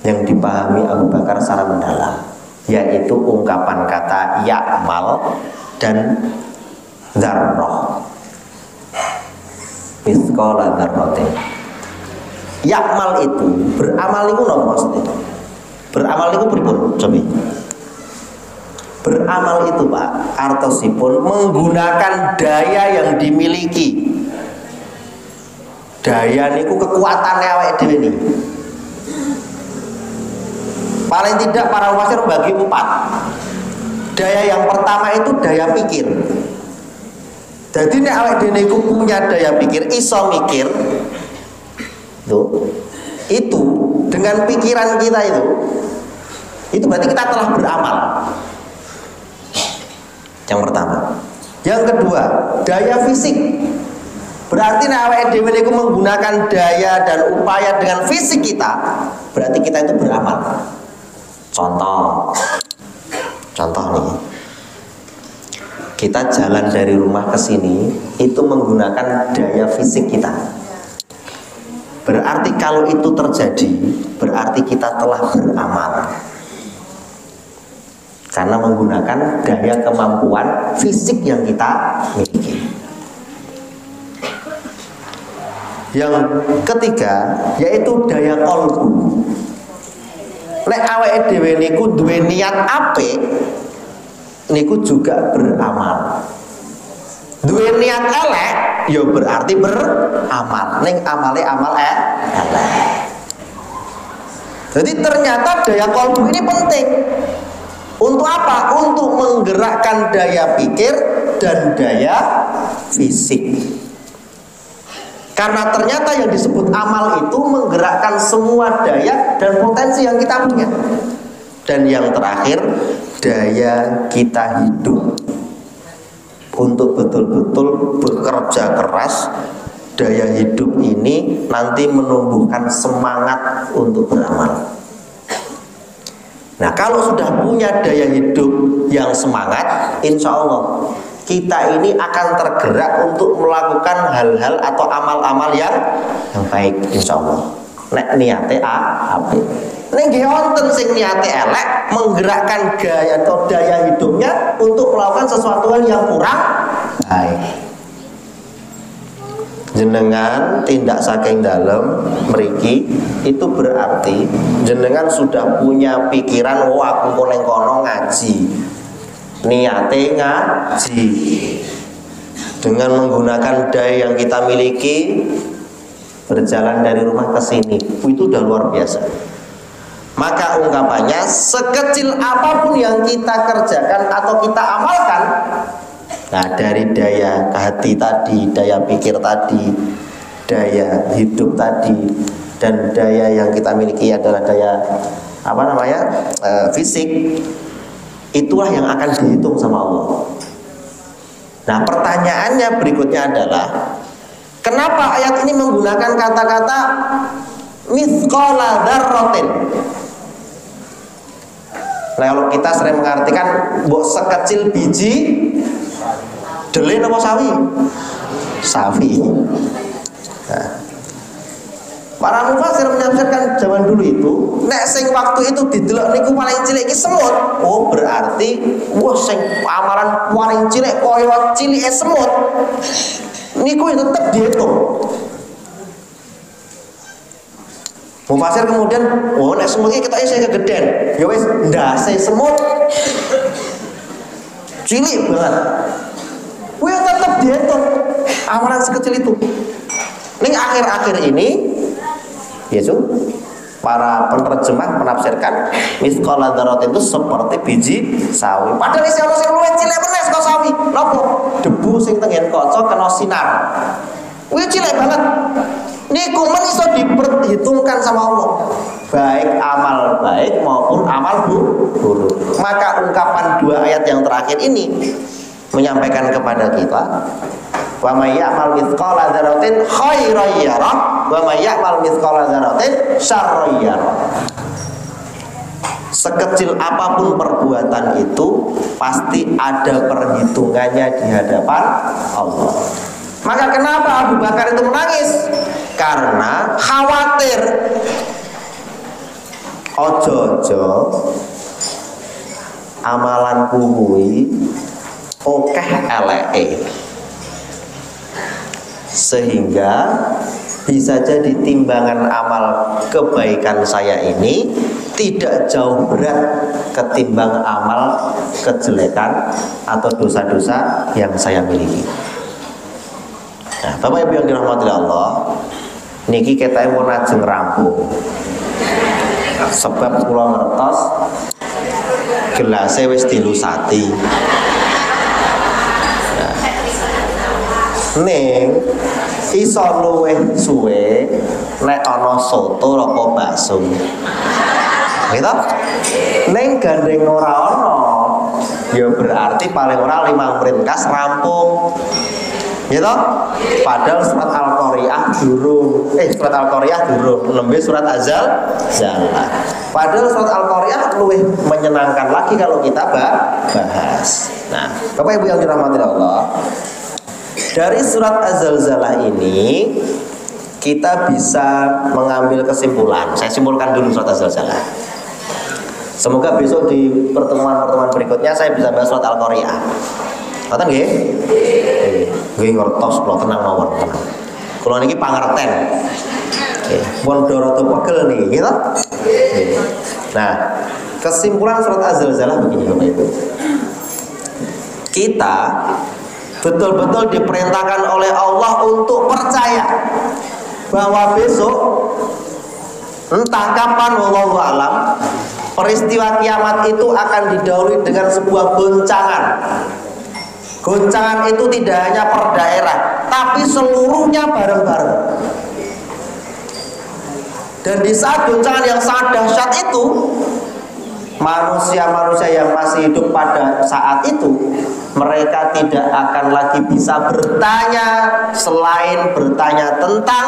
yang dipahami Abu Bakar secara mendalam, yaitu ungkapan kata ya'mal dan dzarrah. Mithqala dzarratin. Ya'mal itu beramal itu nopo maksudnya? Beramal itu pripun? Coba. Beramal itu Pak, artosipun menggunakan daya yang dimiliki. Daya niku kekuatannya awake dhewe niki. Paling tidak para ulama bagi 4. Daya yang pertama itu daya pikir. Jadi nek awake dhewe niku punya daya pikir, iso mikir. Tuh. Itu dengan pikiran kita itu berarti kita telah beramal. Yang pertama. Yang kedua, daya fisik. Berarti nek awake dhewe niku menggunakan daya dan upaya dengan fisik kita, berarti kita itu beramal. Contoh nih, kita jalan dari rumah ke sini itu menggunakan daya fisik kita. Berarti kalau itu terjadi, berarti kita telah beramal. Karena menggunakan daya kemampuan fisik yang kita miliki. Yang ketiga yaitu daya qalbu. Nek awake dhewe niku duwe niat apik, niku juga beramal. Duwe niat elek, ya berarti beramal. Ning amale amal elek. Jadi ternyata daya qalbu ini penting. Untuk apa? Untuk menggerakkan daya pikir dan daya fisik. Karena ternyata yang disebut amal itu menggerakkan semua daya dan potensi yang kita punya. Dan yang terakhir, daya kita hidup. Untuk betul-betul bekerja keras, daya hidup ini nanti menumbuhkan semangat untuk beramal. Nah, kalau sudah punya daya hidup yang semangat, insya Allah kita ini akan tergerak untuk melakukan hal-hal atau amal-amal yang baik, insya Allah. Nek niate apik. Nek nggih wonten sing niate elek, menggerakkan gaya atau daya hidupnya untuk melakukan sesuatu yang kurang baik. Jenengan tindak saking dalam mriki itu berarti jenengan sudah punya pikiran, oh aku neng kono ngaji, niate ngaji. Dengan menggunakan daya yang kita miliki, berjalan dari rumah ke sini, itu udah luar biasa. Maka ungkapannya, sekecil apapun yang kita kerjakan atau kita amalkan, nah dari daya hati tadi, daya pikir tadi, daya hidup tadi, dan daya yang kita miliki adalah daya fisik, itulah yang akan dihitung sama Allah. Nah pertanyaannya berikutnya adalah, kenapa ayat ini menggunakan kata-kata mithqala dzarratin? Nah kalau kita sering mengartikan mbok sekecil biji dele apa sawi? Sawi. Nah, para mufasir menafsirkan zaman dulu itu, nek sing waktu itu didelok niku paling cilik iki semut. Oh, berarti wah sing amalan paling cilik koyo cilike semut. Niku tetep dihitung. Mufasir kemudian, oh nek semut iki ketoke sing kegeden. Ya wis ndase semut cilik banget. Wih tetap dihitung amalan sekecil itu. Ini akhir-akhir ini, Yesus, para penerjemah menafsirkan mithqala dzarratin itu seperti biji sawi. Padahal isi ono sing luwih cilik meneh saka sawi. Napa? Debu sing tengen kaca kena sinar. Wih cilik banget. Niku men iso diperhitungkan sama Allah. Baik amal baik maupun amal buruk. Maka ungkapan dua ayat yang terakhir ini menyampaikan kepada kita, wa may ya'mal mithqala dzarratin khairan yarah wa may ya'mal mithqala dzarratin syarran yarah. Sekecil apapun perbuatan itu pasti ada perhitungannya di hadapan Allah. Maka kenapa Abu Bakar itu menangis? Karena khawatir ojo-ojo amalanku kuwi okeh eleke, sehingga bisa jadi timbangan amal kebaikan saya ini tidak jauh berat ketimbang amal kejelekan atau dosa-dosa yang saya miliki. Nah, Bapak Ibu yang dirahmati Allah, niki kita mau najeng rampung. Sebab kula ngertos gelasnya wis dilusati. Ning iso luwih suwe nek ana soto apa bakso. Gitu? Ning gandeng ora ana, ya berarti paling ora 5 menit kas rampung. gitu. Padahal surat Al-Qari'ah durung, surat Al-Qari'ah durung, nembe surat Az-Zalzalah. Padahal surat Al-Qari'ah lebih menyenangkan lagi kalau kita bahas. Nah, Bapak Ibu yang dirahmati Allah, dari surat Az-Zalzalah ini kita bisa mengambil kesimpulan. Saya simpulkan dulu surat Az-Zalzalah. Semoga besok di pertemuan-pertemuan berikutnya saya bisa bahas surat Al-Qari'ah. Ngoten nggih? Nggih ngertos kula tenang mawon, tenang. Kula niki pangerten. Nggih, pun doroto pegel niki, gitu. Nah, kesimpulan surat Az-Zalzalah begini Bapak Ibu. Kita betul-betul diperintahkan oleh Allah untuk percaya bahwa besok entah kapan wallahu alam peristiwa kiamat itu akan didahului dengan sebuah goncangan. Goncangan itu tidak hanya per daerah, tapi seluruhnya bareng-bareng. Dan di saat goncangan yang sangat dahsyat itu, manusia-manusia yang masih hidup pada saat itu, mereka tidak akan lagi bisa bertanya selain bertanya tentang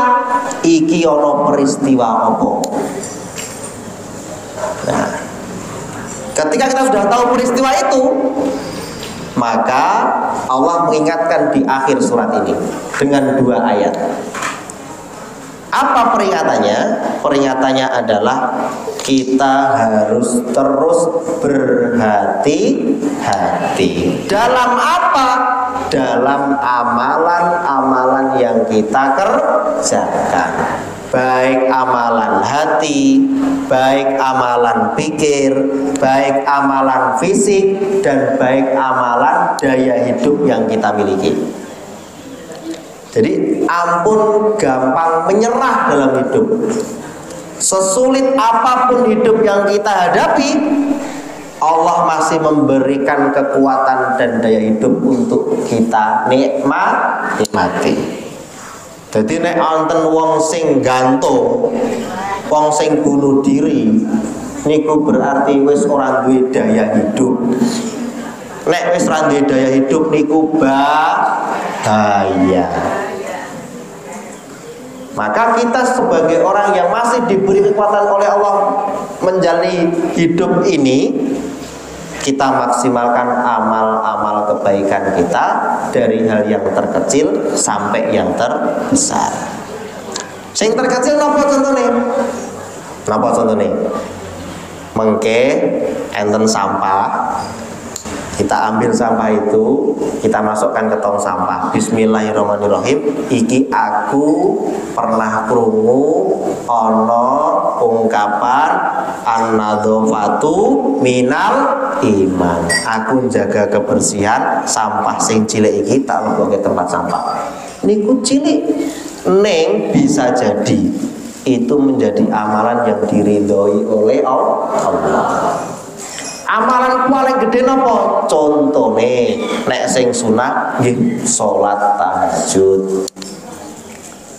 iki ono peristiwa apa. Nah, ketika kita sudah tahu peristiwa itu, maka Allah mengingatkan di akhir surat ini dengan 2 ayat. Apa peringatannya? Peringatannya adalah kita harus terus berhati-hati. Dalam apa? Dalam amalan-amalan yang kita kerjakan. Baik amalan hati, baik amalan pikir, baik amalan fisik, dan baik amalan daya hidup yang kita miliki. Jadi ampun gampang menyerah dalam hidup. Sesulit apapun hidup yang kita hadapi, Allah masih memberikan kekuatan dan daya hidup untuk kita nikmati. Jadi nek anten wong sing gantung, wong sing bunuh diri, niku berarti wis ora duwe daya hidup. Nek wis ora duwe daya hidup niku bahaya. Maka kita sebagai orang yang masih diberi kekuatan oleh Allah menjalani hidup ini, kita maksimalkan amal-amal kebaikan kita dari hal yang terkecil sampai yang terbesar. Sing terkecil napa contohnya? Napa contohnya? Mengke enten sampah, kita ambil sampah itu, kita masukkan ke tong sampah. Bismillahirrahmanirrahim. Iki aku pernah krungu ana ungkapan an-nadzafatu minal iman. Aku jaga kebersihan sampah sing cilik iki tak lebokke tempat sampah. Niku cilik neng bisa jadi itu menjadi amalan yang diridhoi oleh Allah. Amalan paling gede napa? Contone nek sing sunah nggih salat tahajud.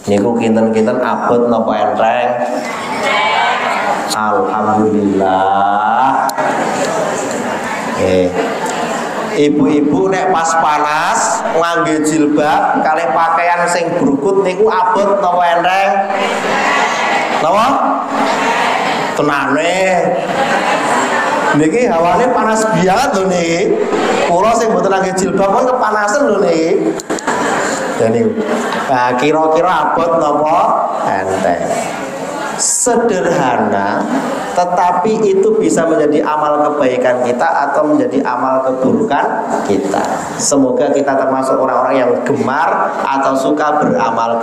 Niku kinten-kinten abot napa enteng? Alhamdulillah. Ibu-ibu nek pas panas ngangge jilbab kalih pakaian sing brukut niku abot napa enteng? Napa? Tenane. Niki hawane panas banget lho niki. Kula sing mboten ngangge jilbab pun kepanasan lho niki. Jadi kira-kira abot napa enteng. Sederhana, tetapi itu bisa menjadi amal kebaikan kita atau menjadi amal keburukan kita. Semoga kita termasuk orang-orang yang gemar atau suka beramal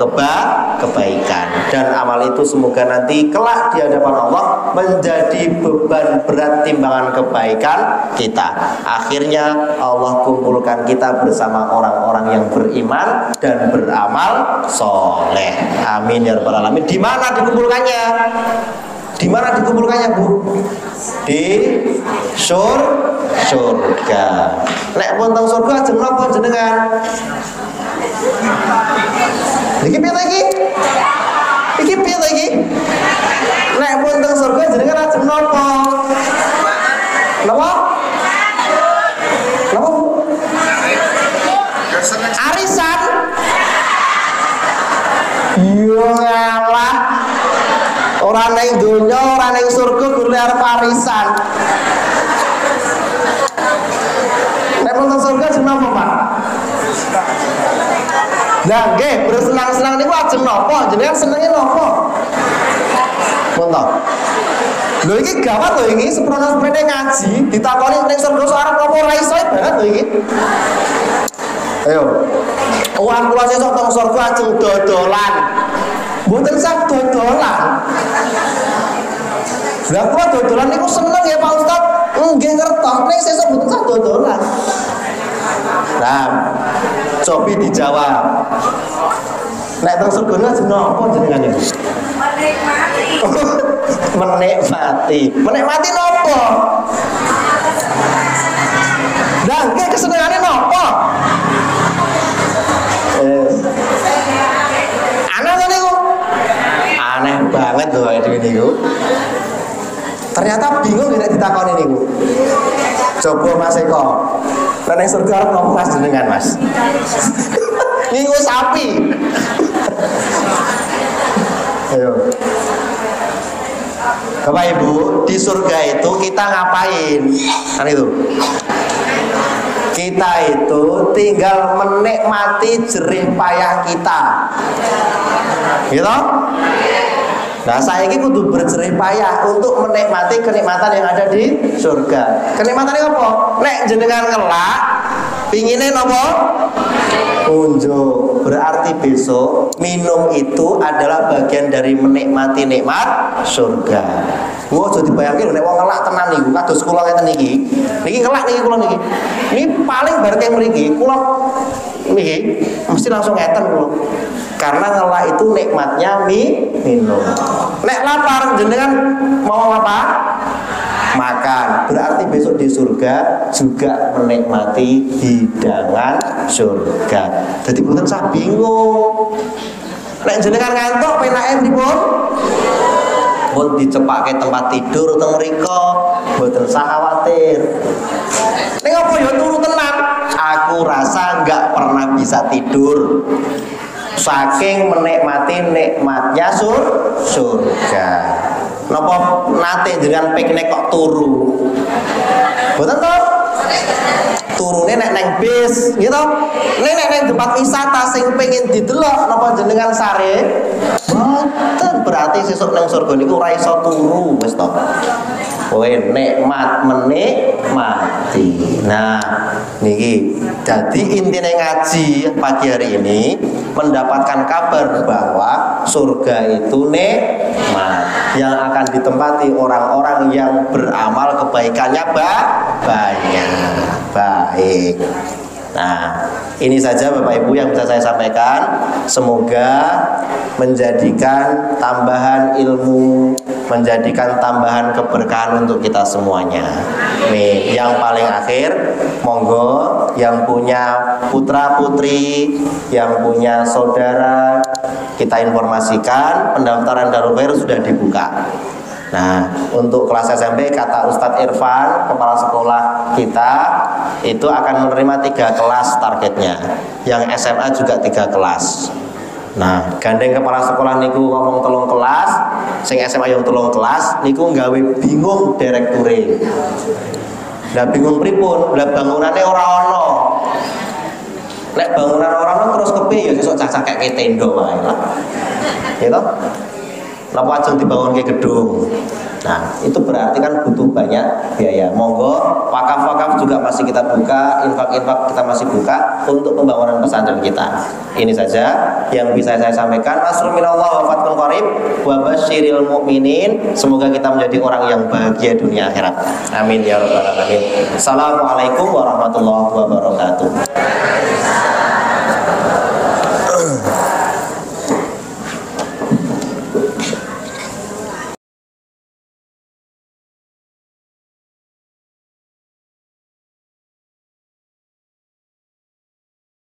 kebaikan, dan amal itu semoga nanti kelak di hadapan Allah menjadi beban berat timbangan kebaikan kita. Akhirnya Allah kumpulkan kita bersama orang-orang yang beriman dan beramal soleh. Amin ya rabbal alamin. Di mana dikumpulkannya? Di mana dikumpulkannya, Bu? Di surga. Nek pun teng surga ajeng napa jenengan? Iki piye lagi? Iki piye lagi? Nek pun teng surga jenengan ajeng napa? Napa? Napa, Bu? Arisan. ora ning donya, ora ning surga gule arep arisan. Nek nonton surga jeneng apa, Pak? Lah nggih, bersenang-senang niku ajeng napa? Jenengan senenge napa? Monto. Lho iki gawat lho iki, seprono sepeda ngaji, ditakoni ning surga sok arep napa ora iso banget lho iki. Ayo. Uang kula sesuk teng surga ajeng dodolan. Mboten sak dodolan. Lah kula dodolan niku seneng ya Pak Ustaz. Nggih ngertos, ning sesuk mboten sak dodolan. Nah, cobi dijawab. Nek teng surga jeneng apa jenengane? Menikmati. Menikmati. Menikmati napa? Lah nggih kesenengane napa? Aneh kan niku? Aneh banget lho dhewe niku. Ternyata bingung nek ditakoni niku. Coba Mas Eko. Lah ning surga arep nopo Mas jenengan Mas? Niku sapi. Ayo. Bapak Ibu, di surga itu kita ngapain? Kan itu. Kita itu tinggal menikmati jerih payah kita. Gitu? Nah, saya ini kudu berjerih payah untuk menikmati kenikmatan yang ada di surga. Kenikmatannya apa? Nek jenengan ngelak, pinginnya apa? Unjuk. Berarti besok minum itu adalah bagian dari menikmati nikmat surga. Wah, jadi bayangin nek wong ngelak tenan niku, kados kula ngeten niki. Niki ngelak niki kula niki. Ini paling bareng mriki, kula niki mesti langsung ngeten kula. Karena ngelak itu nikmatnya minum. Nek lapar jenengan mau apa? Makan. Berarti besok di surga juga menikmati hidangan surga. Jadi mboten sah bingung. Nek jenengan ngantuk penake pripun? Pun dicepake tempat tidur teng mriko, mboten sah khawatir. Ning apa ya turu tenan? Aku rasa enggak pernah bisa tidur. Saking menikmati nikmatnya surga. Napa nate dengan piknik kok turu? Mboten to? Turune nek nang bis, gitu. Nek nang tempat wisata sing pengin didelok napa jenengan sare? Mboten, berarti sesuk nang surga niku ora iso turu wis to. Kowe nikmat menikmati. Nah, niki jadi intinya ngaji pagi hari ini mendapatkan kabar bahwa surga itu nikmat yang akan ditempati orang-orang yang beramal kebaikannya banyak. Baik. Nah, ini saja Bapak Ibu yang bisa saya sampaikan. Semoga menjadikan tambahan ilmu, menjadikan tambahan keberkahan untuk kita semuanya. Nih, yang paling akhir, monggo yang punya putra putri, yang punya saudara, kita informasikan pendaftaran Darul Khair sudah dibuka. Nah, untuk kelas SMP kata Ustadz Irfan, kepala sekolah kita, itu akan menerima 3 kelas targetnya. Yang SMA juga 3 kelas. Nah, gandeng kepala sekolah niku ngomong 3 kelas, sing SMA yang 3 kelas, niku nggawe bingung direkture. Lah bingung pripun? Lah bangunane ora ono. Nek bangunan ora ono terus kepiye ya sesuk cacah kayak tenda wae lah. Gitu? Napa ajeng dibangun ke gedung. Nah, itu berarti kan butuh banyak biaya. Monggo, wakaf-wakaf juga masih kita buka, infak-infak kita masih buka untuk pembangunan pesantren kita. Ini saja yang bisa saya sampaikan. Nasrul minallah wa fathun qarib wa basyiril mu'minin. Semoga kita menjadi orang yang bahagia dunia akhirat. Amin ya rabbal alamin. Assalamualaikum warahmatullahi wabarakatuh.